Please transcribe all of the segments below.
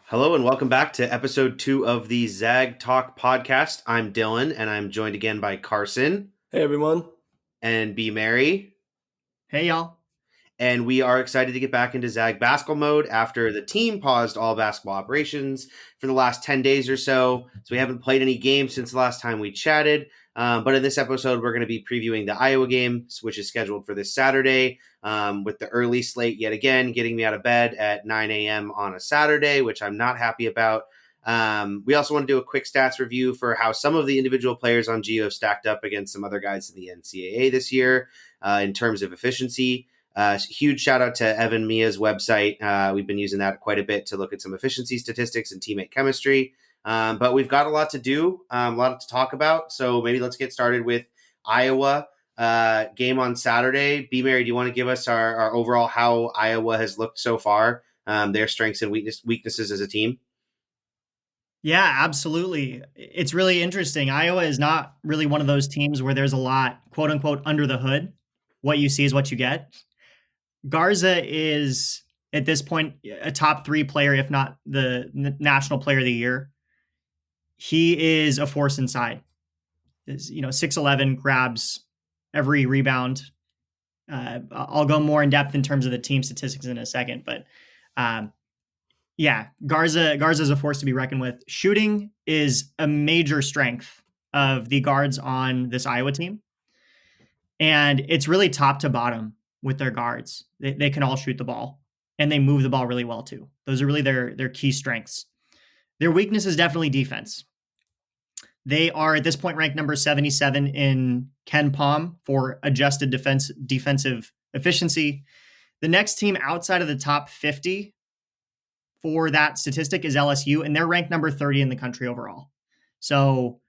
Hello and welcome back to episode 2 of the Zag Talk podcast. I'm Dylan and I'm joined again by Carson Hey everyone. and B. Mary. Hey y'all. And we are excited to get back into Zag basketball mode after the team paused all basketball operations for the last 10 days or so. So we haven't played any games since the last time we chatted. But in this episode, we're going to be previewing the Iowa game, which is scheduled for this Saturday, with the early slate yet again, getting me out of bed at 9 a.m. on a Saturday, which I'm not happy about. We also want to do a quick stats review for how some of the individual players on Geo have stacked up against some other guys in the NCAA this year in terms of efficiency. Huge shout out to Evan Mia's website. We've been using that quite a bit to look at some efficiency statistics and teammate chemistry. But we've got a lot to do, a lot to talk about. So maybe let's get started with Iowa game on Saturday. B. Mary, do you want to give us our overall how Iowa has looked so far, their strengths and weaknesses as a team? Yeah, absolutely. It's really interesting. Iowa is not really one of those teams where there's a lot, quote unquote, under the hood. What you see is what you get. Garza is, at this point, a top 3 player, if not the national player of the year. He is a force inside. 6'11", grabs every rebound. I'll go more in depth in terms of the team statistics in a second, but Garza is a force to be reckoned with. Shooting is a major strength of the guards on this Iowa team. And it's really top to bottom with their guards. They can all shoot the ball and they move the ball really well too. Those are really their key strengths. Their weakness is definitely defense. They are at this point ranked number 77 in Ken Pom for adjusted defensive efficiency. The next team outside of the top 50 for that statistic is LSU, and they're ranked number 30 in the country overall. So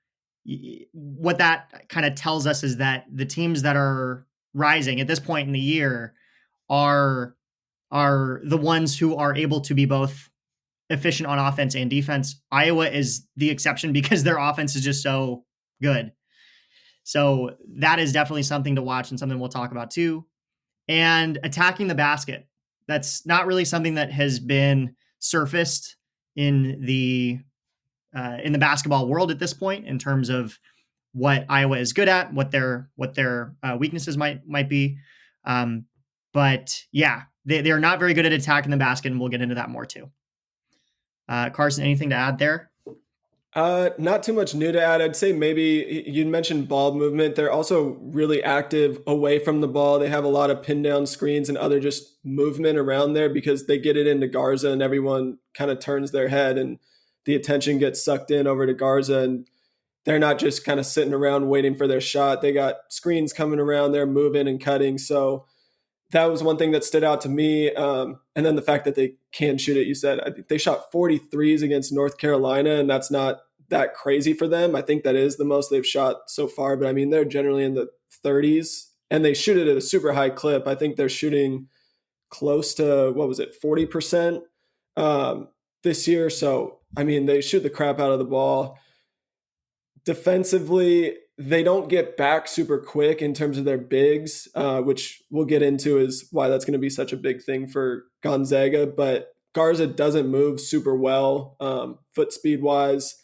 what that kind of tells us is that the teams that are rising at this point in the year are the ones who are able to be both efficient on offense and defense. Iowa is the exception because their offense is just so good. So that is definitely something to watch and something we'll talk about too. And attacking the basket. That's not really something that has been surfaced in the basketball world at this point in terms of what Iowa is good at, what their weaknesses might be. But yeah, they are not very good at attacking the basket, and we'll get into that more too. Carson, anything to add there? Not too much new to add. I'd say maybe you mentioned ball movement. They're also really active away from the ball. They have a lot of pin down screens and other just movement around there because they get it into Garza and everyone kind of turns their head and the attention gets sucked in over to Garza, and they're not just kind of sitting around waiting for their shot. They got screens coming around, they're moving and cutting. So that was one thing that stood out to me. And then the fact that they can shoot it, you said. I think they shot 43s against North Carolina, and that's not that crazy for them. I think that is the most they've shot so far. But I mean, they're generally in the 30s, and they shoot it at a super high clip. I think they're shooting close to, 40% this year. So, I mean, they shoot the crap out of the ball. Defensively, they don't get back super quick in terms of their bigs, which we'll get into is why that's going to be such a big thing for Gonzaga. But Garza doesn't move super well, foot speed wise.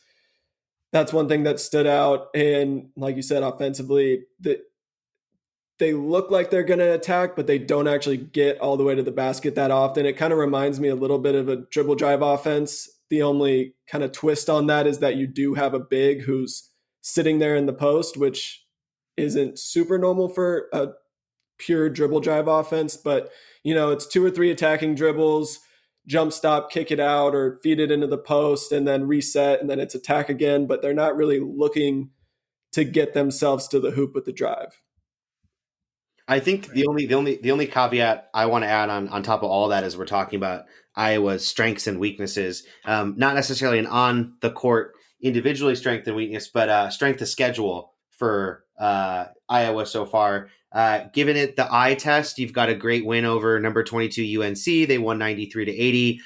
That's one thing that stood out. And like you said, offensively, they look like they're going to attack, but they don't actually get all the way to the basket that often. It kind of reminds me a little bit of a dribble drive offense. The only kind of twist on that is that you do have a big who's sitting there in the post, which isn't super normal for a pure dribble drive offense. But, it's 2 or 3 attacking dribbles, jump stop, kick it out, or feed it into the post, and then reset, and then it's attack again. But they're not really looking to get themselves to the hoop with the drive. I think the only caveat I want to add on top of all that is we're talking about Iowa's strengths and weaknesses, not necessarily an on the court individually strength and weakness, but strength of schedule for Iowa so far. Given it the eye test, you've got a great win over number 22 UNC. They won 93-80.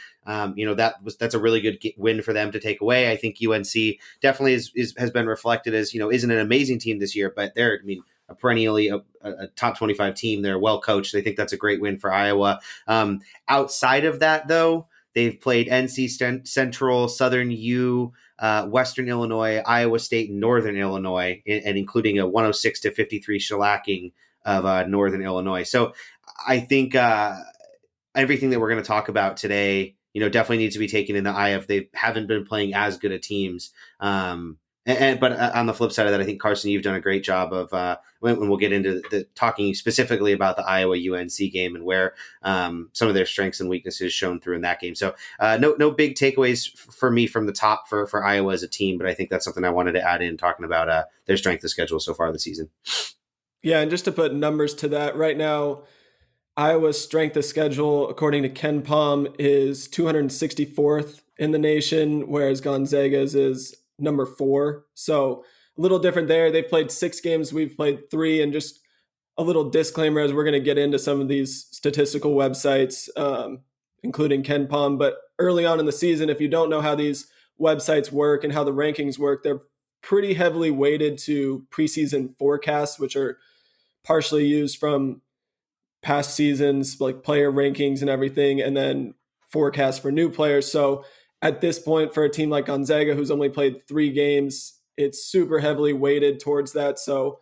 That's a really good win for them to take away. I think UNC definitely has been reflected as isn't an amazing team this year, but they're a perennially a top 25 team. They're well coached. I think that's a great win for Iowa. Outside of that, though, They've played NC Central, Southern U, Western Illinois, Iowa State, and Northern Illinois, and including a 106-53 shellacking of Northern Illinois. So I think everything that we're going to talk about today, definitely needs to be taken in the eye of they haven't been playing as good of teams. But on the flip side of that, I think, Carson, you've done a great job of when we'll get into the talking specifically about the Iowa UNC game and where some of their strengths and weaknesses shown through in that game. So no big takeaways for me from the top for Iowa as a team, but I think that's something I wanted to add in talking about their strength of schedule so far this season. Yeah, and just to put numbers to that, right now, Iowa's strength of schedule, according to Ken Palm, is 264th in the nation, whereas Gonzaga's is number 4. So a little different there. They've played 6 games. We've played 3. And just a little disclaimer as we're going to get into some of these statistical websites, including Ken Palm. But early on in the season, if you don't know how these websites work and how the rankings work, they're pretty heavily weighted to preseason forecasts, which are partially used from past seasons, like player rankings and everything, and then forecasts for new players. So at this point, for a team like Gonzaga, who's only played 3 games, it's super heavily weighted towards that. So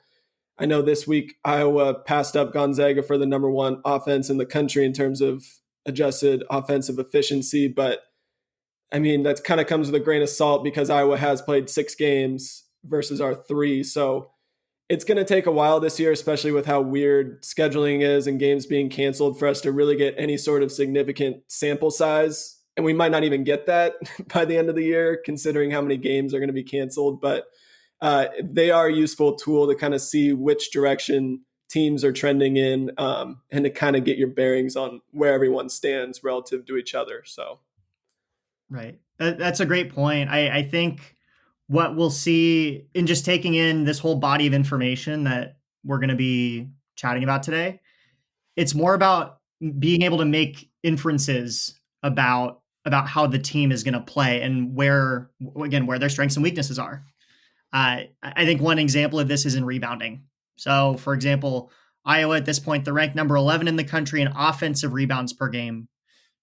I know this week Iowa passed up Gonzaga for the number 1 offense in the country in terms of adjusted offensive efficiency. But I mean, that kind of comes with a grain of salt because Iowa has played 6 games versus our 3. So it's going to take a while this year, especially with how weird scheduling is and games being canceled, for us to really get any sort of significant sample size. And we might not even get that by the end of the year, considering how many games are going to be canceled. But they are a useful tool to kind of see which direction teams are trending in, and to kind of get your bearings on where everyone stands relative to each other. So, right. That's a great point. I think what we'll see in just taking in this whole body of information that we're going to be chatting about today, it's more about being able to make inferences about how the team is going to play and where their strengths and weaknesses are. I think one example of this is in rebounding. So, for example, Iowa at this point, they're ranked number 11 in the country in offensive rebounds per game.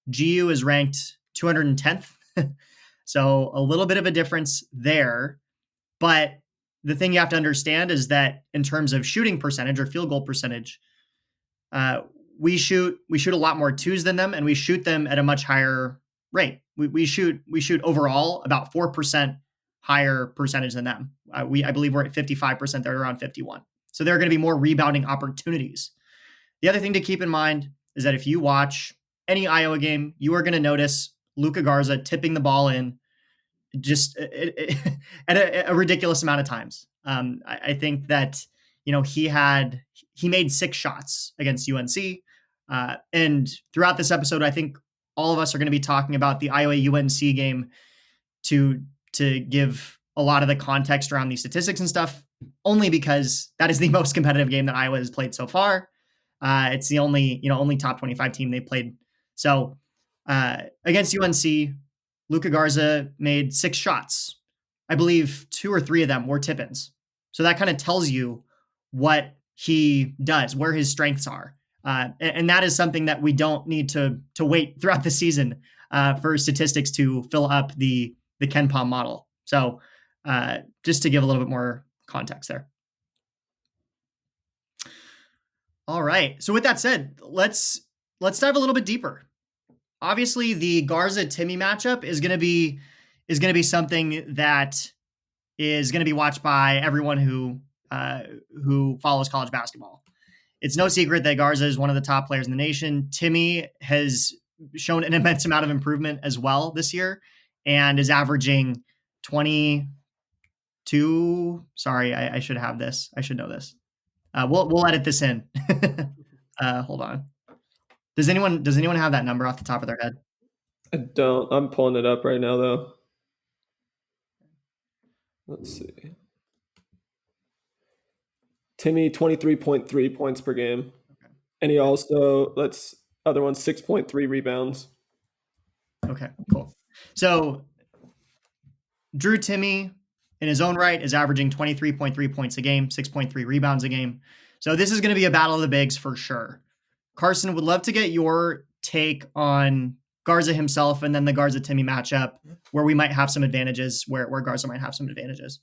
GU is ranked 210th. So a little bit of a difference there. But the thing you have to understand is that in terms of shooting percentage or field goal percentage, we shoot a lot more 2s than them, and we shoot them at a much higher rate. We shoot overall about 4% higher percentage than them. I believe we're at 55%. They're around 51. So there are going to be more rebounding opportunities. The other thing to keep in mind is that if you watch any Iowa game, you are going to notice Luka Garza tipping the ball in just at a ridiculous amount of times. I think that, he made 6 shots against UNC. And throughout this episode, I think all of us are going to be talking about the Iowa UNC game to give a lot of the context around these statistics and stuff, only because that is the most competitive game that Iowa has played so far. It's the only top 25 team they played. So against UNC, Luka Garza made 6 shots. I believe 2 or 3 of them were tip-ins. So that kind of tells you what he does, where his strengths are. And that is something that we don't need to wait throughout the season for statistics to fill up the Ken Palm model. So just to give a little bit more context there. All right. So with that said, let's dive a little bit deeper. Obviously, the Garza Timme matchup is going to be something that is going to be watched by everyone who follows college basketball. It's no secret that Garza is one of the top players in the nation. Timme has shown an immense amount of improvement as well this year and is averaging 22. Sorry, I should have this. I should know this. We'll edit this in. Hold on. Does anyone have that number off the top of their head? I don't. I'm pulling it up right now, though. Let's see. Timme, 23.3 points per game. Okay. And he also, other one, 6.3 rebounds. Okay, cool. So Drew Timme, in his own right, is averaging 23.3 points a game, 6.3 rebounds a game. So this is going to be a battle of the bigs for sure. Carson, would love to get your take on Garza himself and then the Garza Timme matchup where we might have some advantages, where Garza might have some advantages.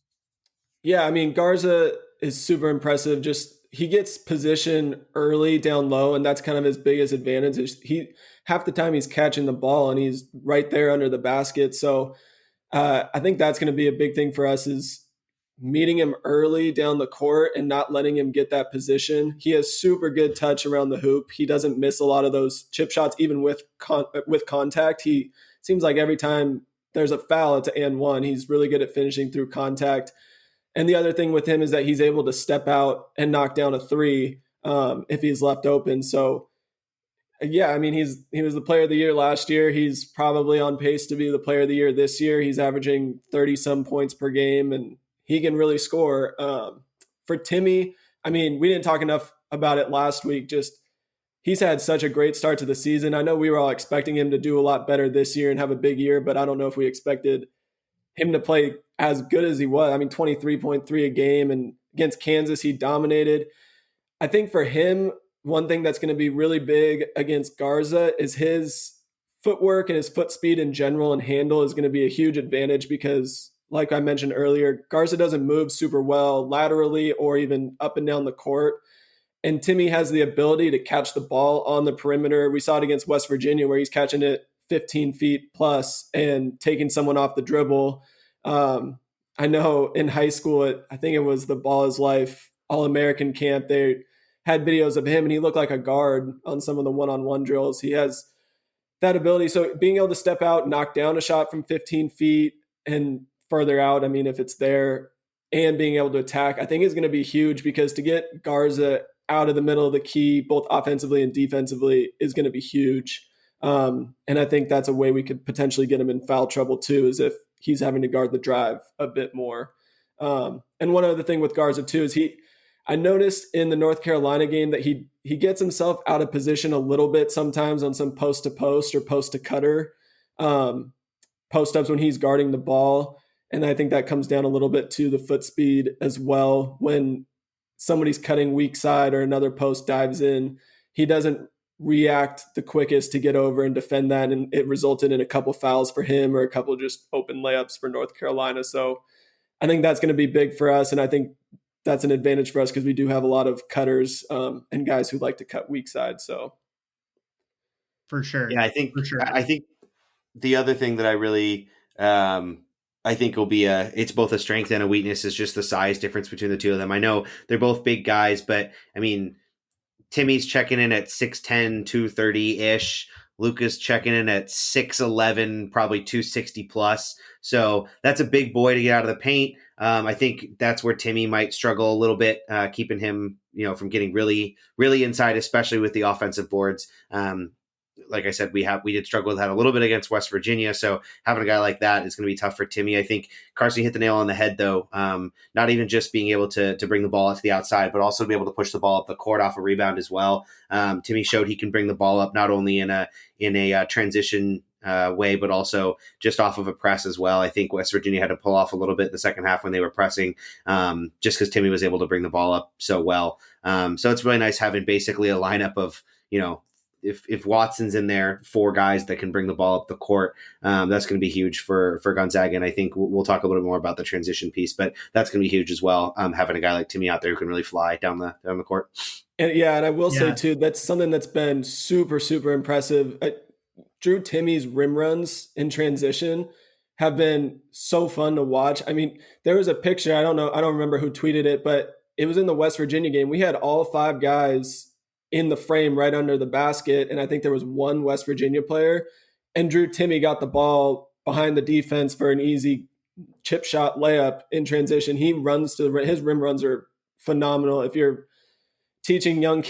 Yeah, I mean, Garza is super impressive. Just he gets position early down low, and that's kind of his biggest advantage. He half the time he's catching the ball and he's right there under the basket. So I think that's going to be a big thing for us is meeting him early down the court and not letting him get that position. He has super good touch around the hoop. He doesn't miss a lot of those chip shots, even with contact. He seems like every time there's a foul, it's an and one. He's really good at finishing through contact. And the other thing with him is that he's able to step out and knock down a three if he's left open. So, yeah, I mean, he was the player of the year last year. He's probably on pace to be the player of the year this year. He's averaging 30-some points per game, and he can really score. For Timme, I mean, we didn't talk enough about it last week. Just he's had such a great start to the season. I know we were all expecting him to do a lot better this year and have a big year, but I don't know if we expected him to play as good as he was. I mean, 23.3 a game, and against Kansas, he dominated. I think for him, one thing that's going to be really big against Garza is his footwork and his foot speed in general and handle is going to be a huge advantage because, like I mentioned earlier, Garza doesn't move super well laterally or even up and down the court. And Timme has the ability to catch the ball on the perimeter. We saw it against West Virginia where he's catching it 15 feet plus and taking someone off the dribble. I know in high school, I think it was the Ball is Life All-American camp, they had videos of him and he looked like a guard on some of the one-on-one drills. He has that ability. So being able to step out, knock down a shot from 15 feet and further out, I mean, if it's there, and being able to attack, I think is going to be huge because to get Garza out of the middle of the key, both offensively and defensively, is going to be huge. And I think that's a way we could potentially get him in foul trouble too, is if he's having to guard the drive a bit more. And one other thing with Garza too is I noticed in the North Carolina game that he gets himself out of position a little bit sometimes on some post to post or post to cutter post ups when he's guarding the ball. And I think that comes down a little bit to the foot speed as well. When somebody's cutting weak side or another post dives in, he doesn't react the quickest to get over and defend that. And it resulted in a couple fouls for him or a couple just open layups for North Carolina. So I think that's going to be big for us. And I think that's an advantage for us because we do have a lot of cutters and guys who like to cut weak side. So for sure. Yeah, I think the other thing that I really I think will be it's both a strength and a weakness is just the size difference between the two of them. I know they're both big guys, but I mean, Timme's checking in at 6'10", 230-ish. Luka's checking in at 6'11", probably 260 plus. So that's a big boy to get out of the paint. I think that's where Timme might struggle a little bit, keeping him, from getting really, really inside, especially with the offensive boards. Like I said, we did struggle with that a little bit against West Virginia. So having a guy like that is going to be tough for Timme. I think Carson hit the nail on the head, though. Not even just being able to bring the ball out to the outside, but also to be able to push the ball up the court off a rebound as well. Timme showed he can bring the ball up not only in a transition way, but also just off of a press as well. I think West Virginia had to pull off a little bit in the second half when they were pressing, just because Timme was able to bring the ball up so well. So it's really nice having basically a lineup of, if Watson's in there, 4 guys that can bring the ball up the court, that's going to be huge for Gonzaga. And I think we'll talk a little bit more about the transition piece, but that's going to be huge as well. Having a guy like Timme out there who can really fly down the court. And I will say too, that's something that's been super, super impressive. Drew Timme's rim runs in transition have been so fun to watch. I mean, there was a picture, I don't remember who tweeted it, but it was in the West Virginia game. We had all 5 guys in the frame right under the basket, and I think there was one West Virginia player, and Drew Timme got the ball behind the defense for an easy chip shot layup in transition. He runs to his rim runs are phenomenal. If you're teaching young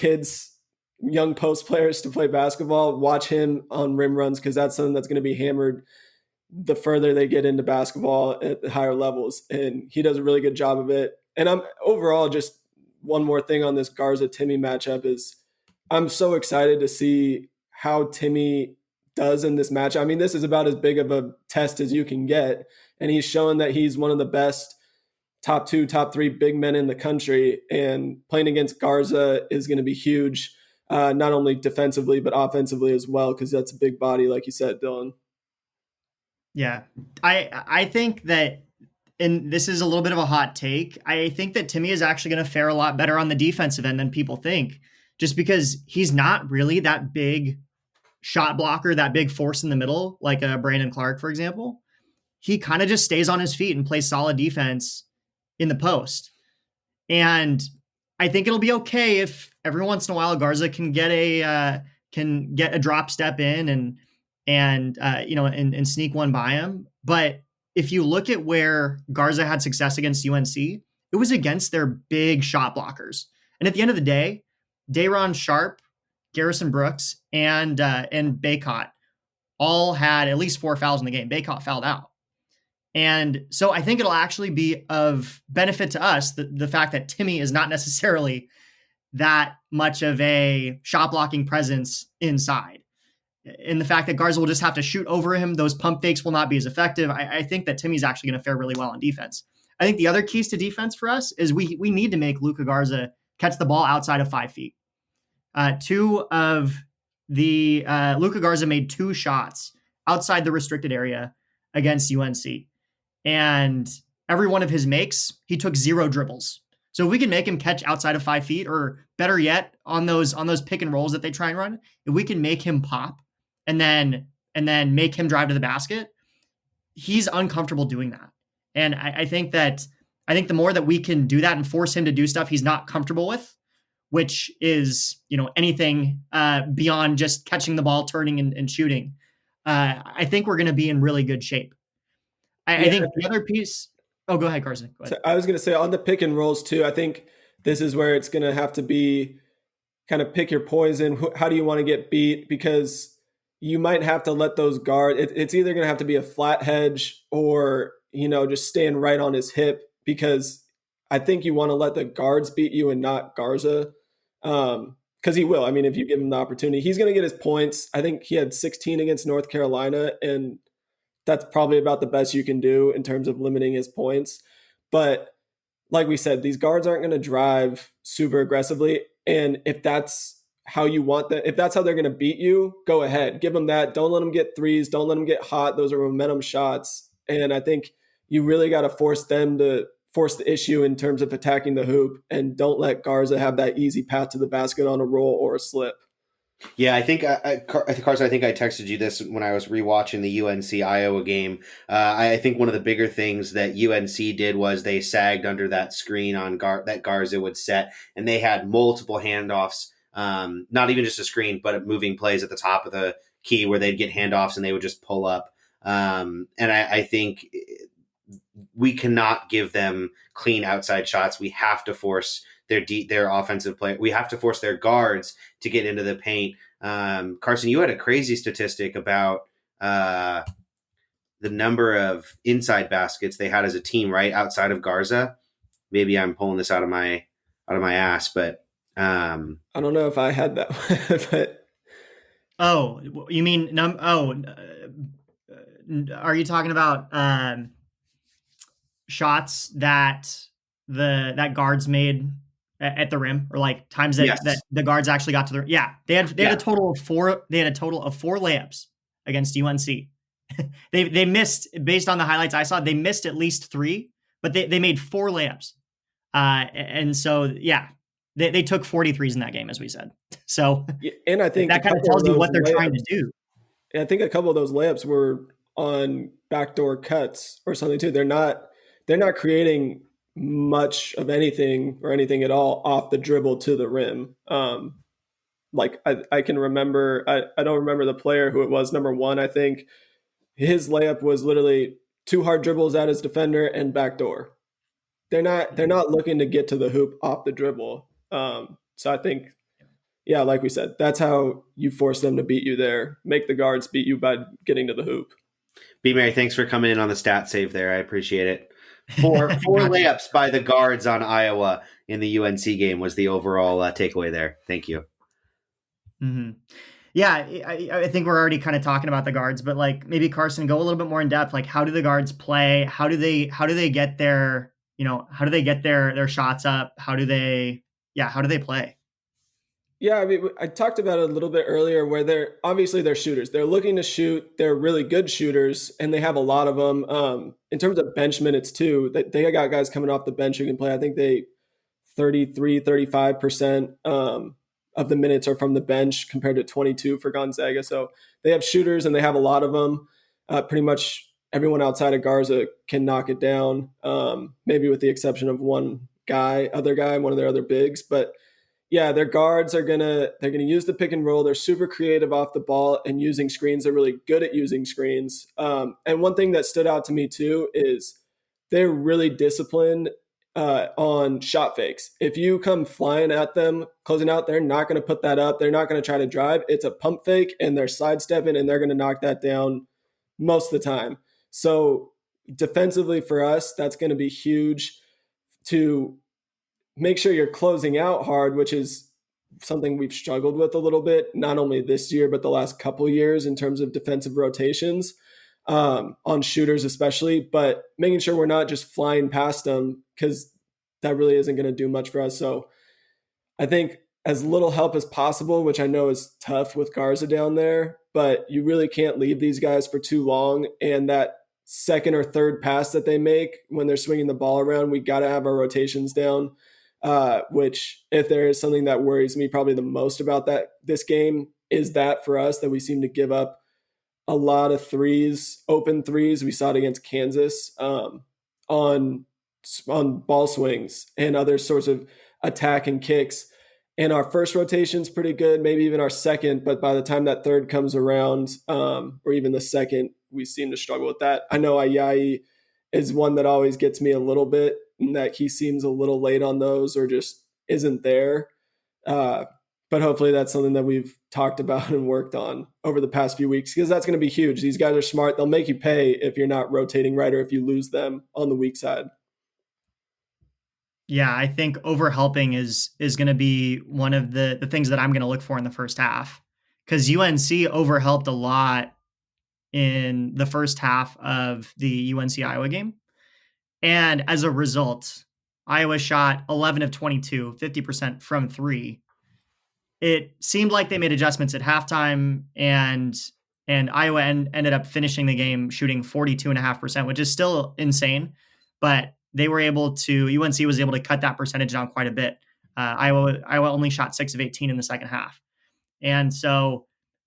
post players to play basketball, watch him on rim runs because that's something that's going to be hammered the further they get into basketball at the higher levels, and he does a really good job of it. And I'm overall, just one more thing on this Garza Timme matchup is I'm so excited to see how Timme does in this match. I mean, this is about as big of a test as you can get. And he's shown that he's one of the best top 2, top 3 big men in the country. And playing against Garza is going to be huge. not only defensively but offensively as well, because that's a big body, like you said, Dylan. Yeah, I think that, and this is a little bit of a hot take, I think that Timme is actually going to fare a lot better on the defensive end than people think, just because he's not really that big shot blocker, that big force in the middle, like Brandon Clark, for example. He kind of just stays on his feet and plays solid defense in the post. And I think it'll be okay if every once in a while Garza can get a drop step in and sneak one by him. But if you look at where Garza had success against UNC, it was against their big shot blockers. And at the end of the day, Day'Ron Sharpe, Garrison Brooks, and Baycott all had at least 4 fouls in the game. Baycott fouled out. And so I think it'll actually be of benefit to us, the fact that Timme is not necessarily that much of a shot blocking presence inside. And the fact that Garza will just have to shoot over him, those pump fakes will not be as effective. I think that Timme's actually going to fare really well on defense. I think the other keys to defense for us is we need to make Luka Garza catch the ball outside of 5 feet. Luka Garza made 2 shots outside the restricted area against UNC. And every one of his makes, he took 0 dribbles. So if we can make him catch outside of 5 feet, or better yet, on those pick and rolls that they try and run, if we can make him pop and then make him drive to the basket, he's uncomfortable doing that. And I think the more that we can do that and force him to do stuff he's not comfortable with, which is, anything beyond just catching the ball, turning and shooting, I think we're going to be in really good shape. I think the other piece. Oh, go ahead, Carson. Go ahead. So I was going to say on the pick and rolls too, I think this is where it's going to have to be kind of pick your poison. How do you want to get beat? Because you might have to let those guard. It's either going to have to be a flat hedge or, just staying right on his hip, because I think you want to let the guards beat you and not Garza. Because he will. I mean, if you give him the opportunity, he's going to get his points. I think he had 16 against North Carolina, and that's probably about the best you can do in terms of limiting his points. But like we said, these guards aren't going to drive super aggressively. And if that's how you want that, if that's how they're going to beat you, go ahead. Give them that. Don't let them get threes. Don't let them get hot. Those are momentum shots. And I think you really got to force them to force the issue in terms of attacking the hoop, and don't let Garza have that easy path to the basket on a roll or a slip. Yeah, I think Carson, I think I texted you this when I was rewatching the UNC Iowa game. I think one of the bigger things that UNC did was they sagged under that screen on that Garza would set, and they had multiple handoffs, not even just a screen, but moving plays at the top of the key where they'd get handoffs and they would just pull up. And I think we cannot give them clean outside shots. We have to force their offensive play. We have to force their guards to get into the paint. Carson, you had a crazy statistic about the number of inside baskets they had as a team, right, outside of Garza. Maybe I'm pulling this out of my ass, but I don't know if I had that. But oh, you mean are you talking about shots that that guards made at the rim, or like times that, yes, that the guards actually got to the rim? Yeah, they had a total of 4. They had a total of 4 layups against UNC. they missed, based on the highlights I saw, they missed at least 3, but they made 4 layups. And so yeah, they took 43s in that game, as we said. So and I think that kind of tells you what they're trying to do. And I think a couple of those layups were on backdoor cuts or something too. They're not creating much of anything or anything at all off the dribble to the rim. Like I can remember, I don't remember the player who it was. Number 1, I think his layup was literally 2 hard dribbles at his defender and backdoor. They're not looking to get to the hoop off the dribble. So I think, yeah, like we said, that's how you force them to beat you there. Make the guards beat you by getting to the hoop. B. Mary, thanks for coming in on the stat save there. I appreciate it. 4 layups by the guards on Iowa in the UNC game was the overall takeaway there. Thank you. Mm-hmm. Yeah, I think we're already kind of talking about the guards, but like maybe Carson, go a little bit more in depth. Like, how do the guards play? How do they get their, how do they get their shots up? How do they play? Yeah, I mean, I talked about it a little bit earlier where they're shooters. They're looking to shoot. They're really good shooters, and they have a lot of them. In terms of bench minutes too, they got guys coming off the bench who can play. I think they 33, 35% of the minutes are from the bench compared to 22 for Gonzaga. So they have shooters and they have a lot of them. Pretty much everyone outside of Garza can knock it down, maybe with the exception of one one of their other bigs. But yeah, their guards they're gonna use the pick and roll. They're super creative off the ball and using screens. They're really good at using screens. And one thing that stood out to me too is they're really disciplined on shot fakes. If you come flying at them, closing out, they're not going to put that up. They're not going to try to drive. It's a pump fake, and they're sidestepping, and they're going to knock that down most of the time. So defensively for us, that's going to be huge to make sure you're closing out hard, which is something we've struggled with a little bit, not only this year, but the last couple years in terms of defensive rotations on shooters, especially, but making sure we're not just flying past them because that really isn't going to do much for us. So I think as little help as possible, which I know is tough with Garza down there, but you really can't leave these guys for too long. And that second or third pass that they make when they're swinging the ball around, we got to have our rotations down. Which, if there is something that worries me probably the most about this game, is that for us that we seem to give up a lot of open threes. We saw it against Kansas on ball swings and other sorts of attack and kicks. And our first rotation's pretty good, maybe even our second, but by the time that third comes around, or even the second, we seem to struggle with that. I know Ayayi is one that always gets me a little bit, in that he seems a little late on those or just isn't there. But hopefully that's something that we've talked about and worked on over the past few weeks, because that's going to be huge. These guys are smart. They'll make you pay if you're not rotating right or if you lose them on the weak side. Yeah, I think overhelping is going to be one of the things that I'm going to look for in the first half, because UNC overhelped a lot in the first half of the UNC Iowa game. And as a result, Iowa shot 11 of 22, 50% from three. It seemed like they made adjustments at halftime, and Iowa ended up finishing the game shooting 42.5%, which is still insane, but they were able to, UNC was able to cut that percentage down quite a bit. Iowa only shot 6 of 18 in the second half. And so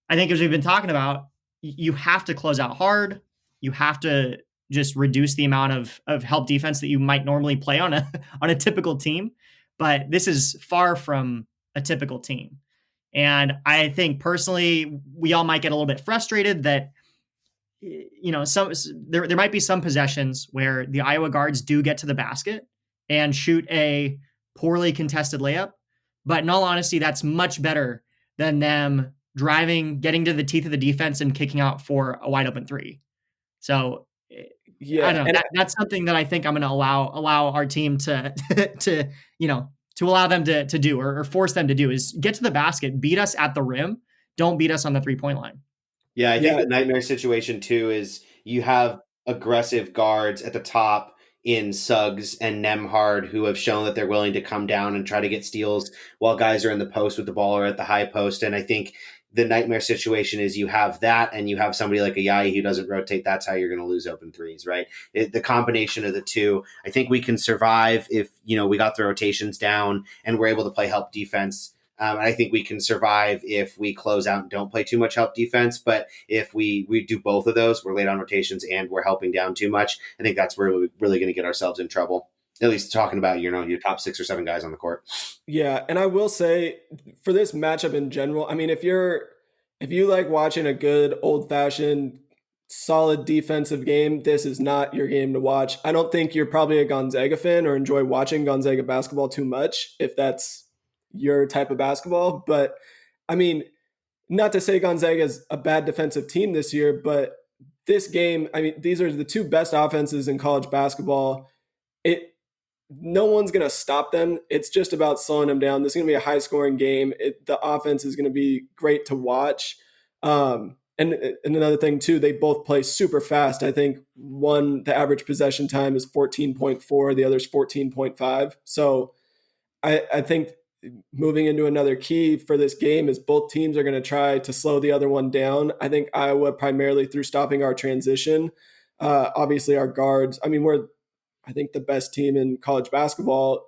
I think, as we've been talking about, you have to close out hard. You have to just reduce the amount of help defense that you might normally play on a typical team. But this is far from a typical team. And I think personally, we all might get a little bit frustrated that, there might be some possessions where the Iowa guards do get to the basket and shoot a poorly contested layup. But in all honesty, that's much better than them driving, getting to the teeth of the defense and kicking out for a wide open three. So yeah, I don't know. That's something that I think I'm going to allow our team to allow them to do, or force them to do, is get to the basket, beat us at the rim. Don't beat us on the 3-point line. Yeah, I think the nightmare situation too is you have aggressive guards at the top in Suggs and Nemhard who have shown that they're willing to come down and try to get steals while guys are in the post with the ball or at the high post. And I think the nightmare situation is you have that and you have somebody like Ayayi who doesn't rotate. That's how you're going to lose open threes, right? The combination of the two, I think we can survive if, we got the rotations down and we're able to play help defense. I think we can survive if we close out and don't play too much help defense. But if we do both of those, we're late on rotations and we're helping down too much, I think that's where we're really going to get ourselves in trouble. At least talking about, your top 6 or 7 guys on the court. Yeah, and I will say for this matchup in general, I mean, if you like watching a good old-fashioned solid defensive game, this is not your game to watch. I don't think you're probably a Gonzaga fan or enjoy watching Gonzaga basketball too much, if that's your type of basketball. But I mean, not to say Gonzaga is a bad defensive team this year, but this game, I mean, these are the 2 best offenses in college basketball. No one's going to stop them. It's just about slowing them down. This is going to be a high scoring game. The offense is going to be great to watch. And another thing too, they both play super fast. I think the average possession time is 14.4, the other's 14.5. So I think moving into another key for this game is both teams are going to try to slow the other one down. I think Iowa primarily through stopping our transition. Obviously, our guards. I mean, we're I think the best team in college basketball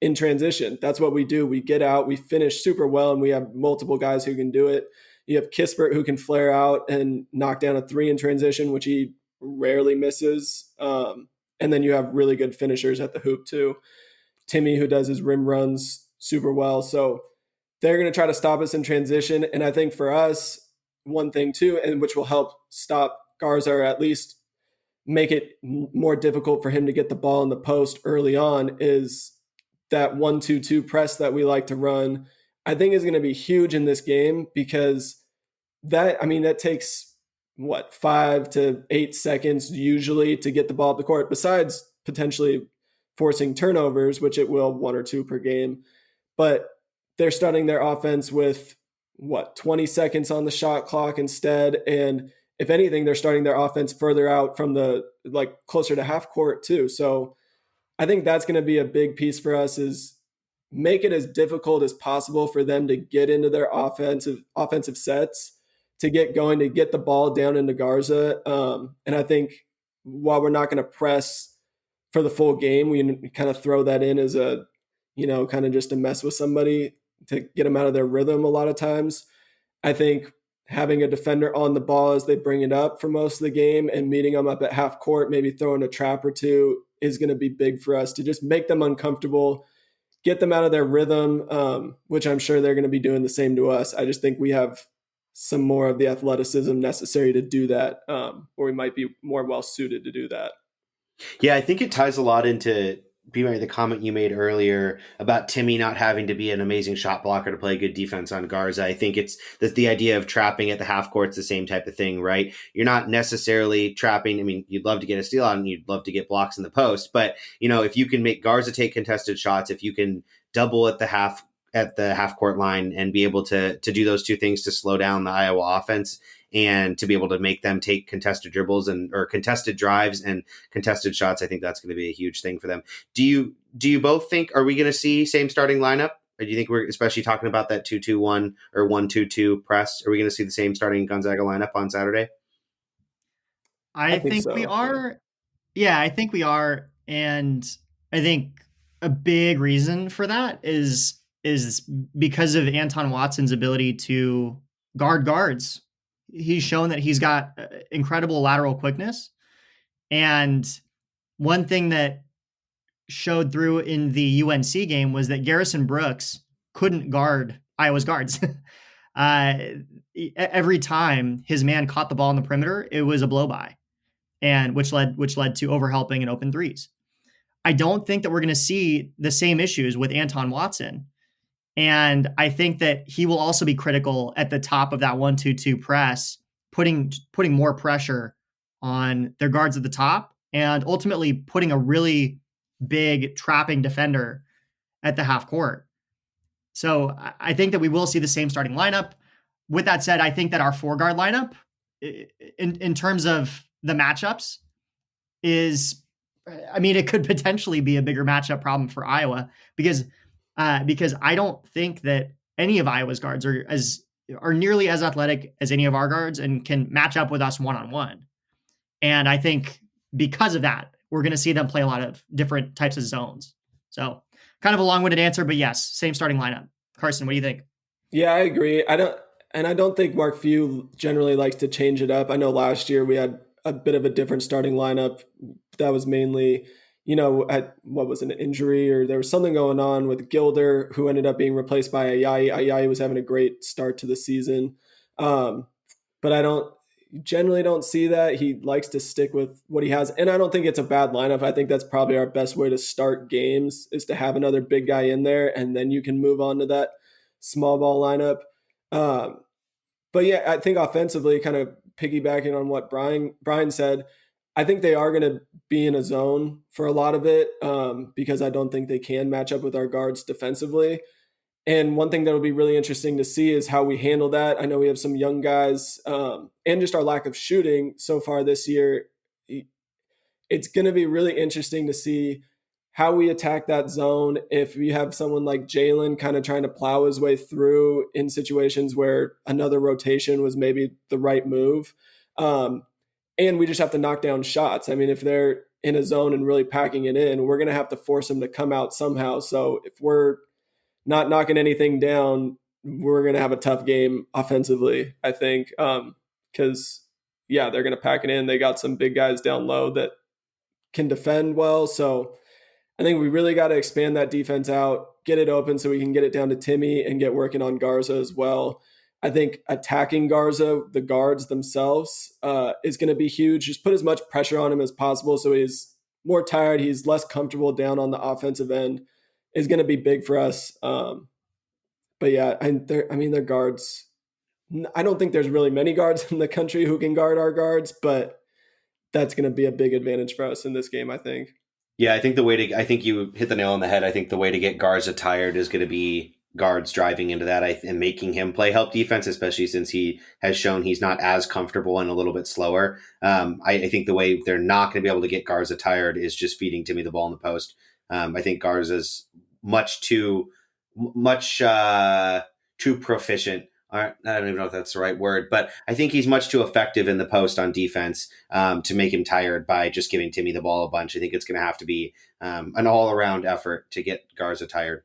in transition. That's what we do. We get out, we finish super well, and we have multiple guys who can do it. You have Kispert who can flare out and knock down a three in transition, which he rarely misses. And then you have really good finishers at the hoop too. Timme, who does his rim runs super well. So they're going to try to stop us in transition. And I think for us, one thing too, and which will help stop Garza, or at least make it more difficult for him to get the ball in the post early on, is that 1-2-2 press that we like to run. I think is going to be huge in this game, because that takes 5 to 8 seconds usually to get the ball up the court, besides potentially forcing turnovers, which it will, 1 or 2 per game. But they're starting their offense with 20 seconds on the shot clock instead. And if anything, they're starting their offense further out from the closer to half court too. So I think that's going to be a big piece for us, is make it as difficult as possible for them to get into their offensive sets, to get going, to get the ball down into Garza. And I think while we're not going to press for the full game, we kind of throw that in as a, kind of just to mess with somebody, to get them out of their rhythm a lot of times. I think having a defender on the ball as they bring it up for most of the game and meeting them up at half court, maybe throwing a trap or two, is going to be big for us to just make them uncomfortable, get them out of their rhythm, which I'm sure they're going to be doing the same to us. I just think we have some more of the athleticism necessary to do that, or we might be more well suited to do that. Yeah, I think it ties a lot into the comment you made earlier about Timme not having to be an amazing shot blocker to play good defense on Garza. I think it's that the idea of trapping at the half court's the same type of thing, right? You're not necessarily trapping. I mean, you'd love to get a steal on, and you'd love to get blocks in the post, but if you can make Garza take contested shots, if you can double at the half court line and be able to do those two things to slow down the Iowa offense, and to be able to make them take contested dribbles or contested drives and contested shots, I think that's going to be a huge thing for them. Do you both think, are we going to see same starting lineup? Or do you think we're, especially talking about that 2-2-1 or 1-2-2 press, are we going to see the same starting Gonzaga lineup on Saturday? I think so, we are. Yeah, I think we are. And I think a big reason for that is because of Anton Watson's ability to guard guards. He's shown that he's got incredible lateral quickness. And one thing that showed through in the UNC game was that Garrison Brooks couldn't guard Iowa's guards. Every time his man caught the ball on the perimeter, it was a blow by, and which led to overhelping and open threes. I don't think that we're going to see the same issues with Anton Watson. And I think that he will also be critical at the top of that 1-2-2 press, putting more pressure on their guards at the top, and ultimately putting a really big trapping defender at the half court. So I think that we will see the same starting lineup. With that said, I think that our 4-guard lineup, in terms of the matchups, it could potentially be a bigger matchup problem for Iowa, because I don't think that any of Iowa's guards are nearly as athletic as any of our guards and can match up with us one-on-one. And I think because of that, we're going to see them play a lot of different types of zones. So kind of a long-winded answer, but yes, same starting lineup. Carson, what do you think? Yeah, I agree. I don't think Mark Few generally likes to change it up. I know last year we had a bit of a different starting lineup. That was mainly, at what was an injury, or there was something going on with Gilder, who ended up being replaced by Ayayi. Ayayi was having a great start to the season. But I generally don't see that. He likes to stick with what he has. And I don't think it's a bad lineup. I think that's probably our best way to start games, is to have another big guy in there, and then you can move on to that small ball lineup. But yeah, I think offensively, kind of piggybacking on what Brian said, I think they are going to be in a zone for a lot of it, because I don't think they can match up with our guards defensively. And one thing that will be really interesting to see is how we handle that. I know we have some young guys, and just our lack of shooting so far this year. It's going to be really interesting to see how we attack that zone. If we have someone like Jalen kind of trying to plow his way through in situations where another rotation was maybe the right move. And we just have to knock down shots. I mean, if they're in a zone and really packing it in, we're going to have to force them to come out somehow. So if we're not knocking anything down, we're going to have a tough game offensively, I think. Because, yeah, they're going to pack it in. They got some big guys down low that can defend well. So I think we really got to expand that defense out, get it open so we can get it down to Timme and get working on Garza as well. I think attacking Garza, the guards themselves, is going to be huge. Just put as much pressure on him as possible so he's more tired, he's less comfortable down on the offensive end, is going to be big for us. But yeah, their guards, I don't think there's really many guards in the country who can guard our guards, but that's going to be a big advantage for us in this game, I think. Yeah, I think I think you hit the nail on the head. I think the way to get Garza tired is going to be guards driving into that and making him play help defense, especially since he has shown he's not as comfortable and a little bit slower. I think the way they're not going to be able to get Garza tired is just feeding Timme the ball in the post. I think Garza's much too proficient. I don't even know if that's the right word, but I think he's much too effective in the post on defense to make him tired by just giving Timme the ball a bunch. I think it's going to have to be an all-around effort to get Garza tired.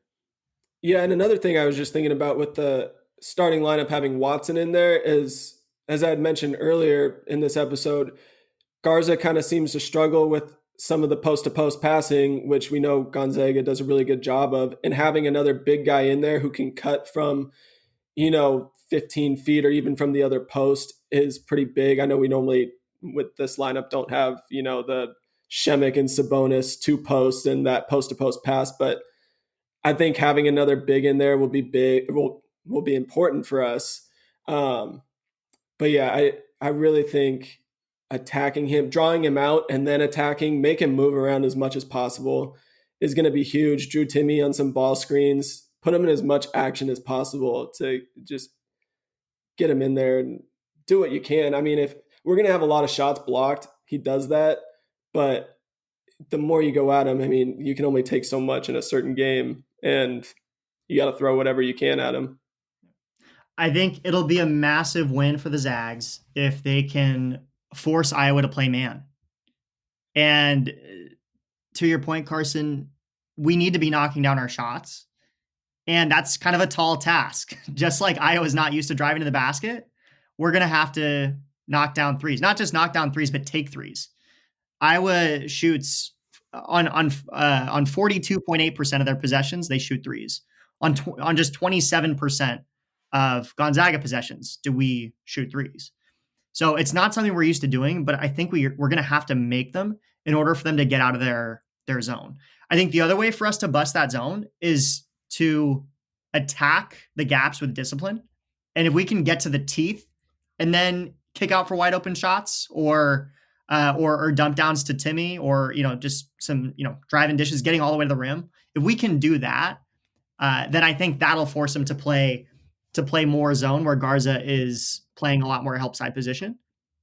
Yeah, and another thing I was just thinking about with the starting lineup having Watson in there is, as I had mentioned earlier in this episode, Garza kind of seems to struggle with some of the post-to-post passing, which we know Gonzaga does a really good job of, and having another big guy in there who can cut from, 15 feet or even from the other post is pretty big. I know we normally with this lineup don't have, the Shemek and Sabonis 2 posts and that post-to-post pass, but I think having another big in there will be big, will be important for us. But yeah, I really think attacking him, drawing him out and then attacking, make him move around as much as possible is going to be huge. Drew Timme on some ball screens, put him in as much action as possible to just get him in there and do what you can. I mean, if we're going to have a lot of shots blocked, he does that, but the more you go at him, I mean, you can only take so much in a certain game, and you got to throw whatever you can at him. I think it'll be a massive win for the Zags if they can force Iowa to play man. And to your point, Carson, we need to be knocking down our shots. And that's kind of a tall task. Just like Iowa's not used to driving to the basket, we're going to have to knock down threes. Not just knock down threes, but take threes. Iowa shoots on 42.8% of their possessions, they shoot threes. On just 27% of Gonzaga possessions do we shoot threes. So it's not something we're used to doing, but I think we're going to have to make them in order for them to get out of their zone. I think the other way for us to bust that zone is to attack the gaps with discipline. And if we can get to the teeth and then kick out for wide open shots or dump downs to Timme or, just some, driving dishes, getting all the way to the rim. If we can do that, then I think that'll force him to play more zone where Garza is playing a lot more help side position.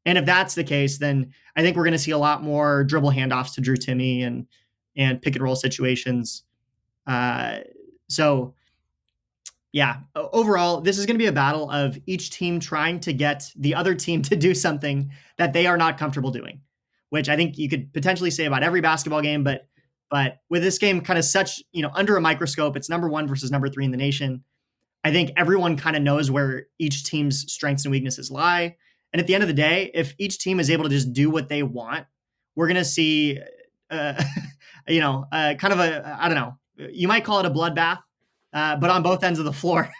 And if that's the case, then I think we're going to see a lot more dribble handoffs to Drew Timme and pick and roll situations. So yeah, overall, this is going to be a battle of each team trying to get the other team to do something that they are not comfortable doing, which I think you could potentially say about every basketball game. But with this game kind of such, under a microscope, it's number 1 versus number 3 in the nation. I think everyone kind of knows where each team's strengths and weaknesses lie. And at the end of the day, if each team is able to just do what they want, we're going to see, kind of I don't know, you might call it a bloodbath. But on both ends of the floor,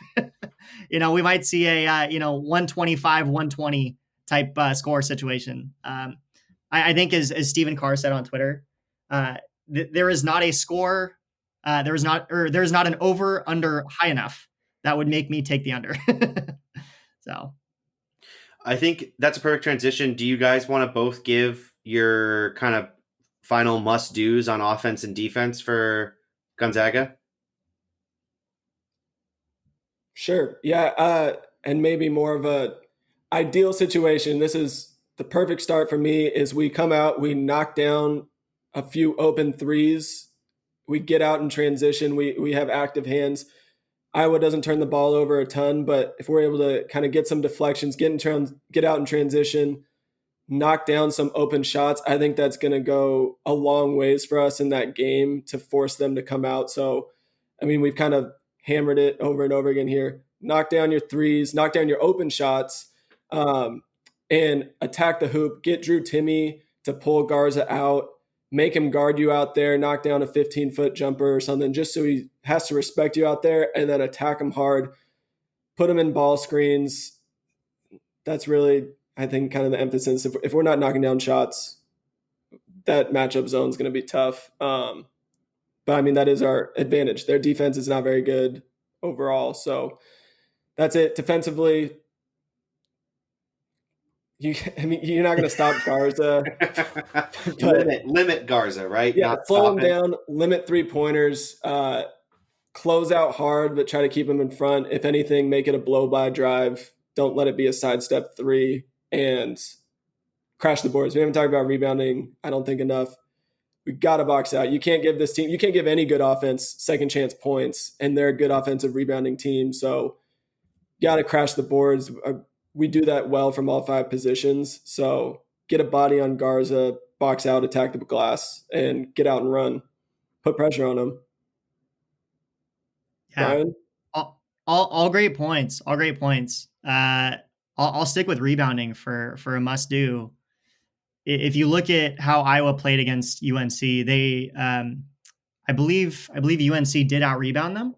we might see a 125-120 type score situation. I think as Stephen Carr said on Twitter, there is not a score, there is not an over under high enough that would make me take the under. So, I think that's a perfect transition. Do you guys want to both give your kind of final must do's on offense and defense for Gonzaga? Sure. Yeah. And maybe more of a ideal situation. This is the perfect start for me is we come out, we knock down a few open threes we get out in transition, we have active hands. Iowa doesn't turn the ball over a ton, but if we're able to kind of get some deflections, get out in transition, knock down some open shots, I think that's going to go a long ways for us in that game to force them to come out. So, I mean, we've kind of hammered it over and over again here. Knock down your threes, knock down your open shots, and attack the hoop. Get Drew Timme to pull Garza out, make him guard you out there, knock down a 15-foot jumper or something, just so he has to respect you out there, and then attack him hard, put him in ball screens. That's really, I think, kind of the emphasis. If we're not knocking down shots, that matchup zone is going to be tough. But I mean, that is our advantage. Their defense is not very good overall. So that's it. Defensively, you're not going to stop Garza. limit Garza, right? Yeah, Not slow him down, limit 3-pointers, close out hard, but try to keep him in front. If anything, make it a blow-by drive. Don't let it be a sidestep 3 and crash the boards. We haven't talked about rebounding, I don't think, enough. We got to box out. You can't give this team, you can't give any good offense second chance points, and they're a good offensive rebounding team. So got to crash the boards. We do that well from all 5 positions. So get a body on Garza, box out, attack the glass, and get out and run. Put pressure on him. Yeah. Brian? All great points. All great points. I'll stick with rebounding for a must do. If you look at how Iowa played against UNC, they I believe UNC did out rebound them.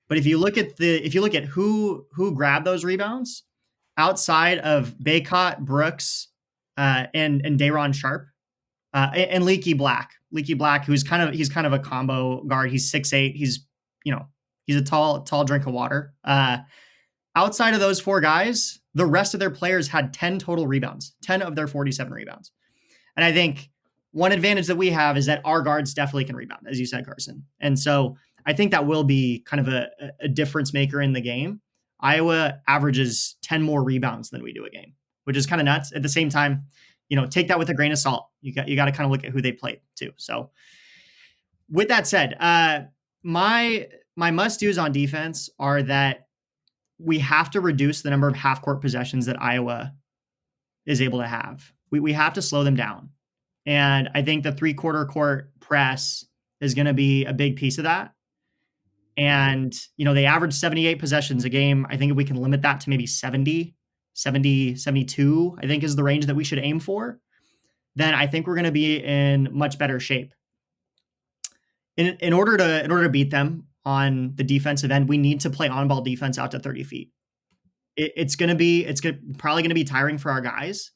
But if you look at who grabbed those rebounds outside of Baycott, Brooks, and Day'Ron Sharp, and Leaky Black, who's kind of a combo guard. He's 6'8". He's a tall drink of water. Outside of those 4 guys, the rest of their players had 10 total rebounds, 10 of their 47 rebounds. And I think one advantage that we have is that our guards definitely can rebound, as you said, Carson. And so I think that will be kind of a difference maker in the game. Iowa averages 10 more rebounds than we do a game, which is kind of nuts. At the same time, take that with a grain of salt. You got to kind of look at who they played too. So with that said, my must-dos on defense are that we have to reduce the number of half-court possessions that Iowa is able to have. We have to slow them down. And I think the 3/4 court press is going to be a big piece of that. And, they average 78 possessions a game. I think if we can limit that to maybe 70, 72, I think is the range that we should aim for, then I think we're going to be in much better shape. In order to beat them on the defensive end, we need to play on-ball defense out to 30 feet. It's probably going to be tiring for our guys.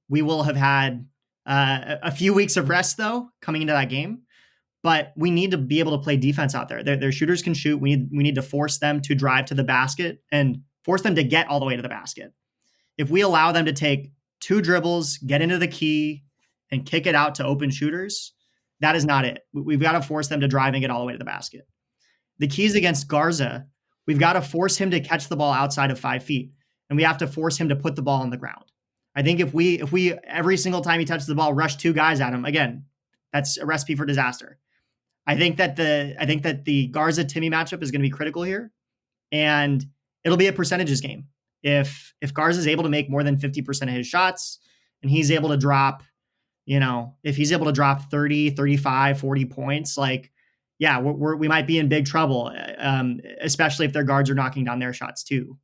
We will have had a few weeks of rest, though, coming into that game. But we need to be able to play defense out there. Their shooters can shoot. We need to force them to drive to the basket and force them to get all the way to the basket. If we allow them to take 2 dribbles, get into the key, and kick it out to open shooters, that is not it. We've got to force them to drive and get all the way to the basket. The keys against Garza, we've got to force him to catch the ball outside of 5 feet, and we have to force him to put the ball on the ground. I think if we every single time he touches the ball, rush 2 guys at him, again, that's a recipe for disaster. I think that the Garza Timme matchup is going to be critical here, and it'll be a percentages game. If Garza is able to make more than 50% of his shots, and he's able to drop, if he's able to drop 30, 35, 40 points, we might be in big trouble, especially if their guards are knocking down their shots too.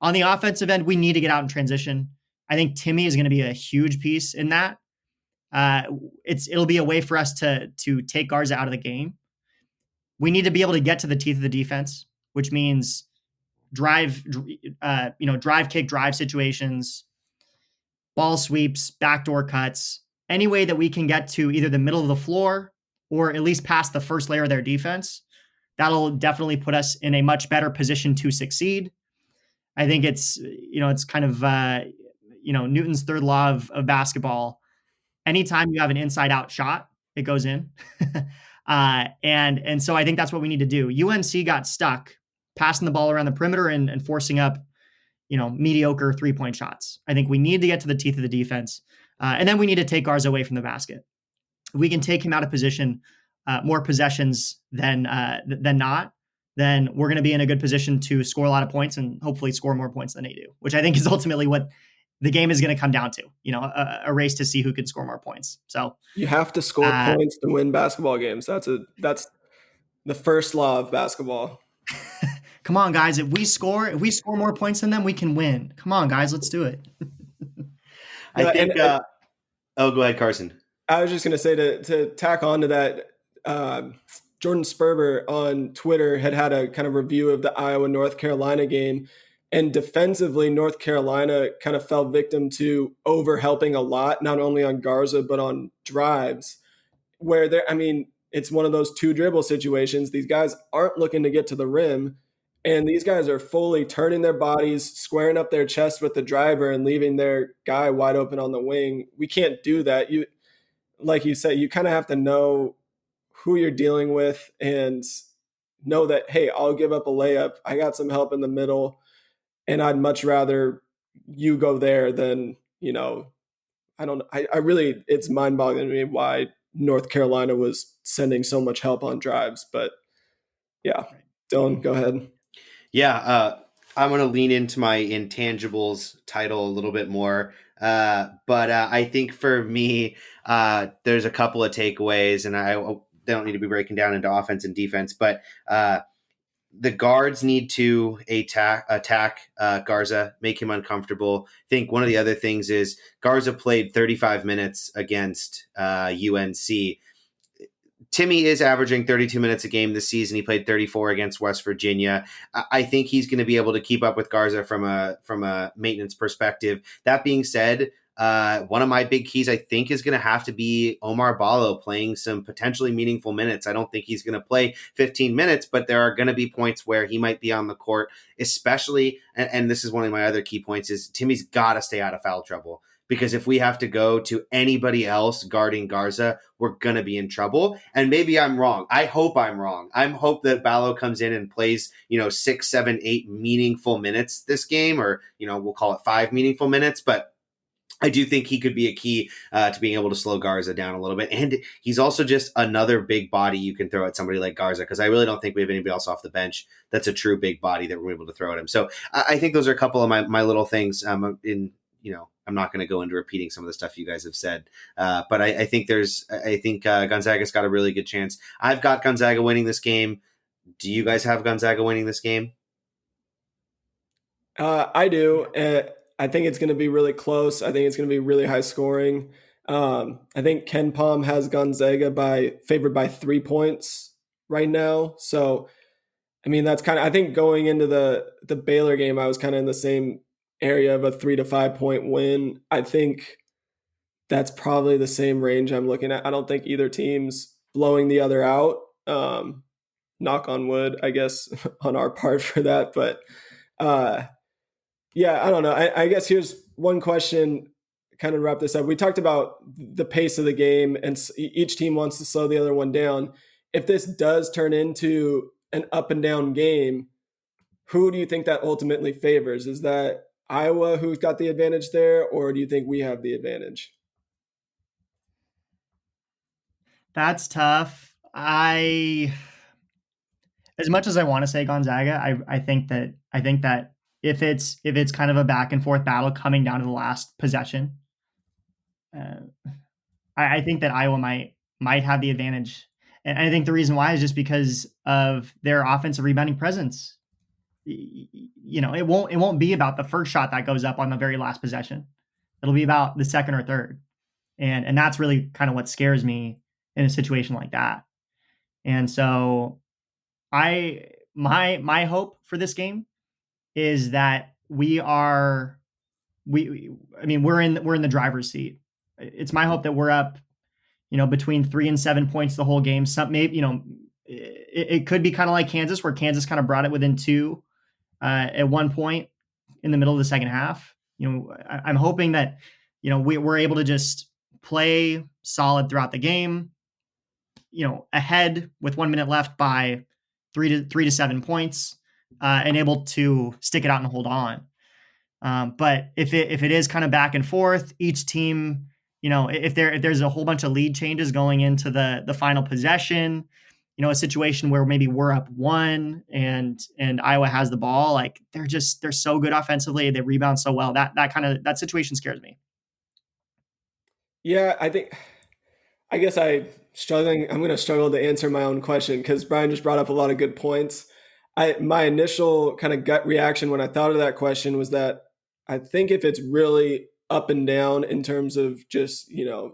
On the offensive end, we need to get out in transition. I think Timme is going to be a huge piece in that. It'll be a way for us to take Garza out of the game. We need to be able to get to the teeth of the defense, which means drive kick drive situations, ball sweeps, backdoor cuts, any way that we can get to either the middle of the floor or at least past the first layer of their defense. That'll definitely put us in a much better position to succeed. I think it's kind of Newton's third law of basketball. Anytime you have an inside out shot, it goes in. And so I think that's what we need to do. UNC got stuck passing the ball around the perimeter and forcing up, mediocre 3-point shots. I think we need to get to the teeth of the defense. And then we need to take Garza away from the basket. If we can take him out of position, more possessions than not, then we're going to be in a good position to score a lot of points and hopefully score more points than they do, which I think is ultimately what the game is going to come down to, a race to see who can score more points. So You have to score points to win basketball games. That's the first law of basketball. Come on, guys. If we score more points than them, we can win. Come on, guys. Let's do it. I think. Go ahead, Carson. I was just going to say to tack on to that, Jordan Sperber on Twitter had a kind of review of the Iowa-North Carolina game. And defensively, North Carolina kind of fell victim to over-helping a lot, not only on Garza, but on drives, where it's one of those two dribble situations. These guys aren't looking to get to the rim, and these guys are fully turning their bodies, squaring up their chest with the driver and leaving their guy wide open on the wing. We can't do that. Like you said, you kind of have to know who you're dealing with and know that, hey, I'll give up a layup. I got some help in the middle, and I'd much rather you go there than, I really, it's mind-boggling to me why North Carolina was sending so much help on drives. But yeah, Dylan, go ahead. Yeah, I'm going to lean into my intangibles title a little bit more. But I think for me, there's a couple of takeaways, and I don't need to be breaking down into offense and defense, but the guards need to attack Garza, make him uncomfortable. I think one of the other things is Garza played 35 minutes against UNC. Timme is averaging 32 minutes a game this season. He played 34 against West Virginia. I think he's going to be able to keep up with Garza from a maintenance perspective. That being said, one of my big keys, I think, is going to have to be Omar Ballo playing some potentially meaningful minutes. I don't think he's going to play 15 minutes, but there are going to be points where he might be on the court, especially, and this is one of my other key points, is Timmy's got to stay out of foul trouble. Because if we have to go to anybody else guarding Garza, we're going to be in trouble. And maybe I'm wrong. I hope I'm wrong. I hope that Ballo comes in and plays, 6, 7, 8 meaningful minutes this game, or, we'll call it 5 meaningful minutes. But I do think he could be a key to being able to slow Garza down a little bit. And he's also just another big body you can throw at somebody like Garza, because I really don't think we have anybody else off the bench that's a true big body that we're able to throw at him. So I think those are a couple of my little things I'm not going to go into repeating some of the stuff you guys have said, but I think Gonzaga's got a really good chance. I've got Gonzaga winning this game. Do you guys have Gonzaga winning this game? I do. I think it's going to be really close. I think it's going to be really high scoring. I think Ken Pom has Gonzaga favored by 3 points right now. So, that's I think going into the Baylor game, I was kind of in the same area of a 3 to 5 point win. I think that's probably the same range I'm looking at. I don't think either team's blowing the other out. Knock on wood, I guess, on our part for that. But yeah, I don't know. I guess here's one question, kind of wrap this up. We talked about the pace of the game, and each team wants to slow the other one down. If this does turn into an up and down game, who do you think that ultimately favors? Is that Iowa who's got the advantage there, or do you think we have the advantage? That's tough. As much as I want to say Gonzaga, I think that if it's kind of a back and forth battle coming down to the last possession, I think that Iowa might have the advantage, and I think the reason why is just because of their offensive rebounding presence. It won't be about the first shot that goes up on the very last possession. It'll be about the second or third. And that's really kind of what scares me in a situation like that. And so my hope for this game is that we're in the driver's seat. It's my hope that we're up, between 3 and 7 points the whole game. It could be kind of like Kansas, where Kansas kind of brought it within 2 at one point in the middle of the second half. I'm hoping that, we're able to just play solid throughout the game, ahead with 1 minute left by 3 to 7 points, and able to stick it out and hold on. But if it is kind of back and forth, each team if there's a whole bunch of lead changes going into the final possession, a situation where maybe we're up 1 and Iowa has the ball, like they're so good offensively. They rebound so well. That situation scares me. Yeah, I guess I'm going to struggle to answer my own question because Brian just brought up a lot of good points. My initial kind of gut reaction when I thought of that question was that I think if it's really up and down in terms of just,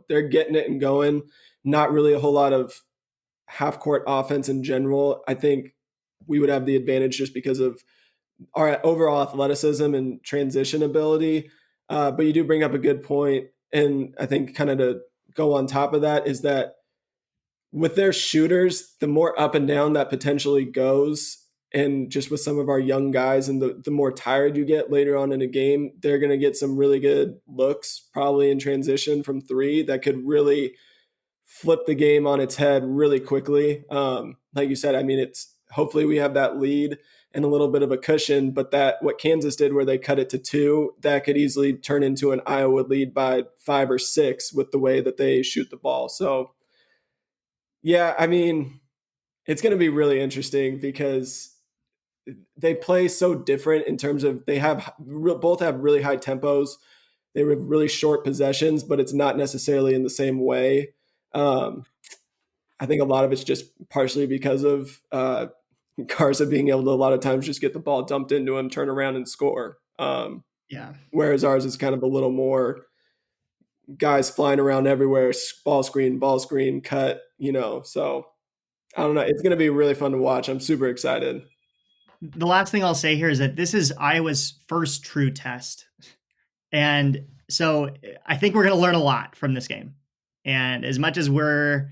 they're getting it and going, not really a whole lot of half court offense in general, I think we would have the advantage just because of our overall athleticism and transition ability. But you do bring up a good point. And I think kind of to go on top of that is that with their shooters, the more up and down that potentially goes, and just with some of our young guys and the more tired you get later on in a game, they're going to get some really good looks probably in transition from 3 that could really flip the game on its head really quickly. Like you said, I mean, it's hopefully we have that lead and a little bit of a cushion, but that what Kansas did where they cut it to 2, that could easily turn into an Iowa lead by 5 or 6 with the way that they shoot the ball. So yeah, I mean, it's going to be really interesting because they play so different in terms of both have really high tempos. They have really short possessions, but it's not necessarily in the same way. I think a lot of it's just partially because of Garza being able to a lot of times just get the ball dumped into him, turn around and score. Yeah. Whereas ours is kind of a little more guys flying around everywhere, ball screen, cut, so I don't know. It's going to be really fun to watch. I'm super excited. The last thing I'll say here is that this is Iowa's first true test. And so I think we're going to learn a lot from this game. And as much as we're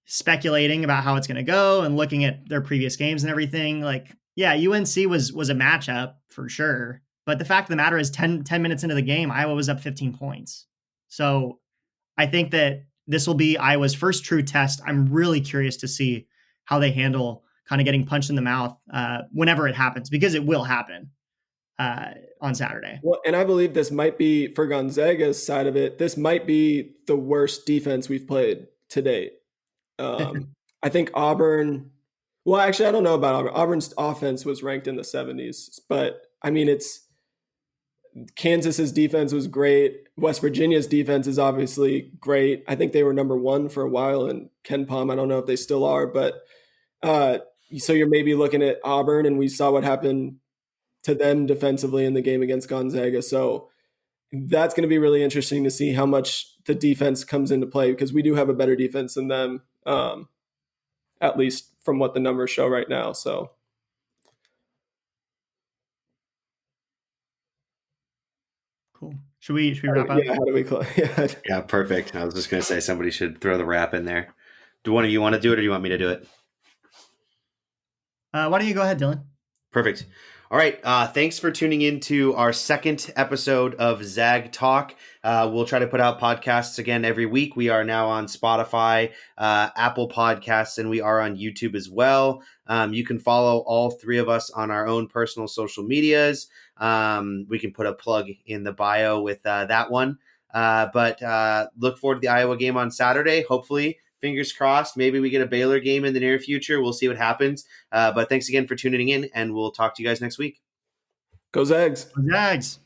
speculating about how it's going to go and looking at their previous games and everything, like, yeah, UNC was a matchup for sure. But the fact of the matter is 10 minutes into the game, Iowa was up 15 points. So I think that this will be Iowa's first true test. I'm really curious to see how they handle kind of getting punched in the mouth whenever it happens, because it will happen on Saturday. Well, and I believe this might be, for Gonzaga's side of it, this might be the worst defense we've played to date. I think Auburn, well, actually, I don't know about Auburn. Auburn's offense was ranked in the 70s, but I mean, Kansas's defense was great. West Virginia's defense is obviously great. I think they were number 1 for a while in KenPom. I don't know if they still are, but so you're maybe looking at Auburn, and we saw what happened to them defensively in the game against Gonzaga. So that's going to be really interesting to see how much the defense comes into play, because we do have a better defense than them, at least from what the numbers show right now. So. Cool. Should we wrap up? Yeah, how do we close? Yeah, perfect. I was just going to say somebody should throw the wrap in there. Do one of you want to do it, or do you want me to do it? Why don't you go ahead, Dylan? Perfect. All right. Thanks for tuning in to our second episode of Zag Talk. We'll try to put out podcasts again every week. We are now on Spotify, Apple Podcasts, and we are on YouTube as well. You can follow all 3 of us on our own personal social medias. We can put a plug in the bio with that one. But look forward to the Iowa game on Saturday. Hopefully, fingers crossed, maybe we get a Baylor game in the near future. We'll see what happens. But thanks again for tuning in, and we'll talk to you guys next week. Go Zags. Zags.